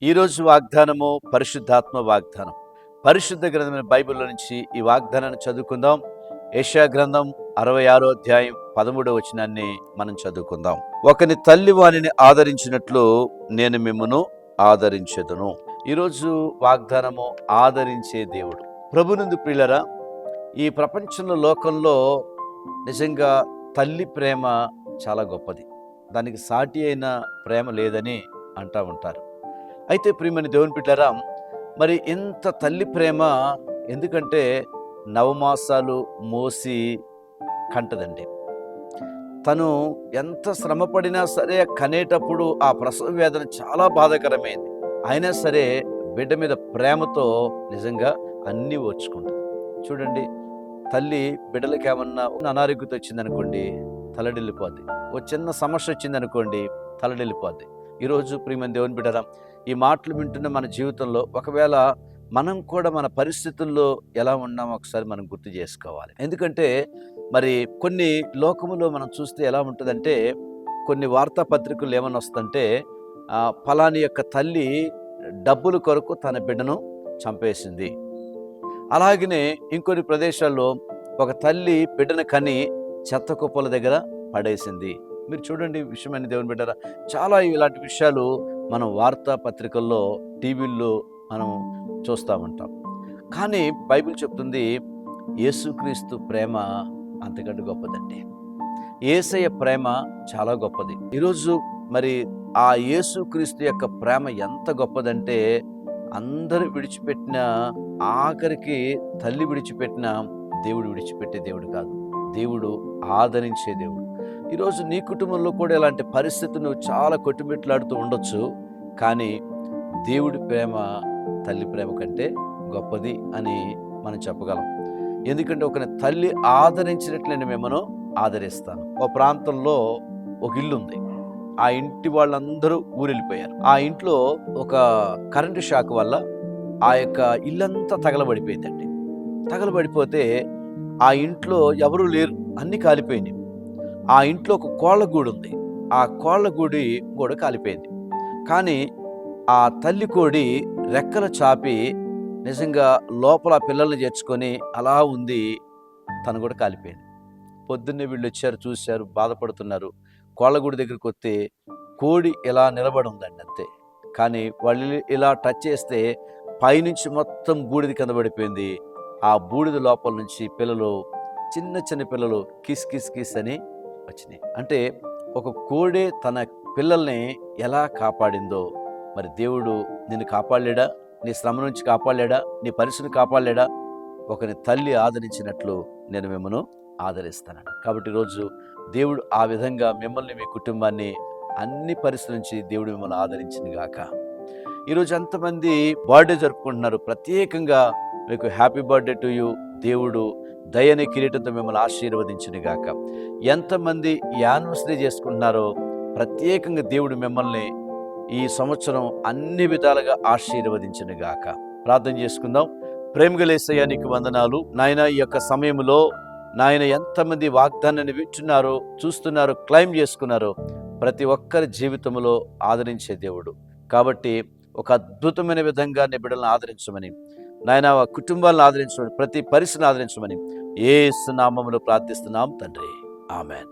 ఈరోజు వాగ్దానము పరిశుద్ధాత్మ వాగ్దానం. పరిశుద్ధ గ్రంథమైన బైబిల్లో నుంచి ఈ వాగ్దానాన్ని చదువుకుందాం. యెషయా గ్రంథం 66వ అధ్యాయం 13వ వచనాన్ని మనం చదువుకుందాం. ఒకని తల్లి వానిని ఆదరించినట్లు నేను మిమ్మును ఆదరించెదను. ఈరోజు వాగ్దానము ఆదరించే దేవుడు. ప్రభునందు ప్రియులరా, ఈ ప్రపంచంలో లోకంలో నిజంగా తల్లి ప్రేమ చాలా గొప్పది. దానికి సాటి అయిన ప్రేమ లేదని అంటూ ఉంటారు. అయితే ప్రియమైన దేవుని బిడ్డలారా, మరి ఇంత తల్లి ప్రేమ ఎందుకంటే నవమాసాలు మోసి కంటదండి. తను ఎంత శ్రమపడినా సరే కనేటప్పుడు ఆ ప్రసవ వేదన చాలా బాధాకరమైంది. అయినా సరే బిడ్డ మీద ప్రేమతో నిజంగా అన్నీ ఓర్చుకుంటుంది. చూడండి, తల్లి బిడ్డలకి ఏమన్నా అనారోగ్యత వచ్చిందనుకోండి, తలడిల్లిపోద్ది. ఓ చిన్న సమస్య వచ్చిందనుకోండి, తలడిల్లిపోద్ది. ఈరోజు ప్రియమైన దేవుని బిడ్డలారా, ఈ మాటలు వింటున్న మన జీవితంలో ఒకవేళ మనం కూడా మన పరిస్థితుల్లో ఎలా ఉన్నామో ఒకసారి మనం గుర్తు చేసుకోవాలి. ఎందుకంటే మరి కొన్ని లోకములో మనం చూస్తే ఎలా ఉంటుందంటే, కొన్ని వార్తాపత్రికలు ఏమని వస్తుందంటే, ఫలాని యొక్క తల్లి డబ్బుల కొరకు తన బిడ్డను చంపేసింది. అలాగనే ఇంకొన్ని ప్రదేశాల్లో ఒక తల్లి బిడ్డను కని చెత్త కుప్పల దగ్గర పడేసింది. మీరు చూడండి, విషయమైన దేవుని బిడ్డరా, చాలా ఇలాంటి విషయాలు మనం వార్తాపత్రికల్లో టీవీల్లో మనం చూస్తూ ఉంటాం. కానీ బైబిల్ చెప్తుంది యేసుక్రీస్తు ప్రేమ అంతకంటే గొప్పదండి. యేసయ్య ప్రేమ చాలా గొప్పది. ఈరోజు మరి ఆ యేసుక్రీస్తు యొక్క ప్రేమ ఎంత గొప్పదంటే, అందరూ విడిచిపెట్టిన ఆఖరికి తల్లి విడిచిపెట్టిన దేవుడు విడిచిపెట్టే దేవుడు కాదు. దేవుడు ఆదరించే దేవుడు. ఈరోజు నీ కుటుంబంలో కూడా ఇలాంటి పరిస్థితి నువ్వు చాలా కొట్టుమిట్లాడుతూ ఉండొచ్చు. కానీ దేవుడి ప్రేమ తల్లి ప్రేమ కంటే గొప్పది అని మనం చెప్పగలం. ఎందుకంటే ఒక తల్లి ఆదరించినట్లు నేను మిమ్మల్ని ఆదరిస్తాను. ఒక ప్రాంతంలో ఒక ఇల్లు ఉంది. ఆ ఇంటి వాళ్ళందరూ ఊరెళ్ళిపోయారు. ఆ ఇంట్లో ఒక కరెంటు షాక్ వల్ల ఆ యొక్క ఇల్లంతా తగలబడిపోయిందండి. తగలబడిపోతే ఆ ఇంట్లో ఎవరూ లేరు, అన్నీ కాలిపోయినాయి. ఆ ఇంట్లో ఒక కోళ్ళ గూడు ఉంది. ఆ కోళ్ళ గూడి కూడా కాలిపోయింది. కానీ ఆ తల్లి కోడి రెక్కలు చాపి నిజంగా లోపల పిల్లల్ని చేర్చుకొని అలా ఉంది. తను కూడా కాలిపోయింది. పొద్దున్నే వీళ్ళు వచ్చారు, చూశారు, బాధపడుతున్నారు. కోళ్ళగూడి దగ్గరికి వస్తే కోడి ఇలా నిలబడి ఉందండి అంతే. కానీ వాళ్ళు ఇలా టచ్ చేస్తే పైనుంచి మొత్తం బూడిద కింద పడిపోయింది. ఆ బూడిద లోపల నుంచి పిల్లలు, చిన్న చిన్న పిల్లలు కిస్ కిస్ కిస్ అని వచ్చినాయి. అంటే ఒక కోడే తన పిల్లల్ని ఎలా కాపాడిందో, మరి దేవుడు నిన్ను కాపాడలేడా? నీ శ్రమ నుంచి కాపాడలేడా? నీ పరిస్థితిని కాపాడలేడా? ఒకరి తల్లి ఆదరించినట్లు నేను మిమ్మల్ని ఆదరిస్తాను. కాబట్టి ఈరోజు దేవుడు ఆ విధంగా మిమ్మల్ని, మీ కుటుంబాన్ని అన్ని పరిస్థితుల నుంచి దేవుడు మిమ్మల్ని ఆదరించింది గాక. ఈరోజు ఎంతమంది బర్త్డే జరుపుకుంటున్నారు, ప్రత్యేకంగా మీకు హ్యాపీ బర్త్డే టు యూ. దేవుడు దయని కిరీటంతో మిమ్మల్ని ఆశీర్వదించును గాక. ఎంతమంది యానివర్సరీ చేసుకుంటున్నారో ప్రత్యేకంగా దేవుడు మిమ్మల్ని ఈ సంవత్సరం అన్ని విధాలుగా ఆశీర్వదించును గాక. ప్రార్థన చేసుకుందాం. ప్రేమగల యేసయ్యా, నీకు వందనాలు నాయన. ఈ యొక్క సమయంలో నాయన ఎంతమంది వాగ్దానాన్ని వింటున్నారో, చూస్తున్నారో, క్లైమ్ చేసుకున్నారో ప్రతి ఒక్కరి జీవితంలో ఆదరించే దేవుడు. కాబట్టి ఒక అద్భుతమైన విధంగా నీ బిడ్డలను ఆదరించమని నాయన, కుటుంబాలను ఆదరించమని, ప్రతి పరిస్థితిని ఆదరించమని యేసు నామములో ప్రార్థిస్తున్నాం తండ్రి. ఆమెన్.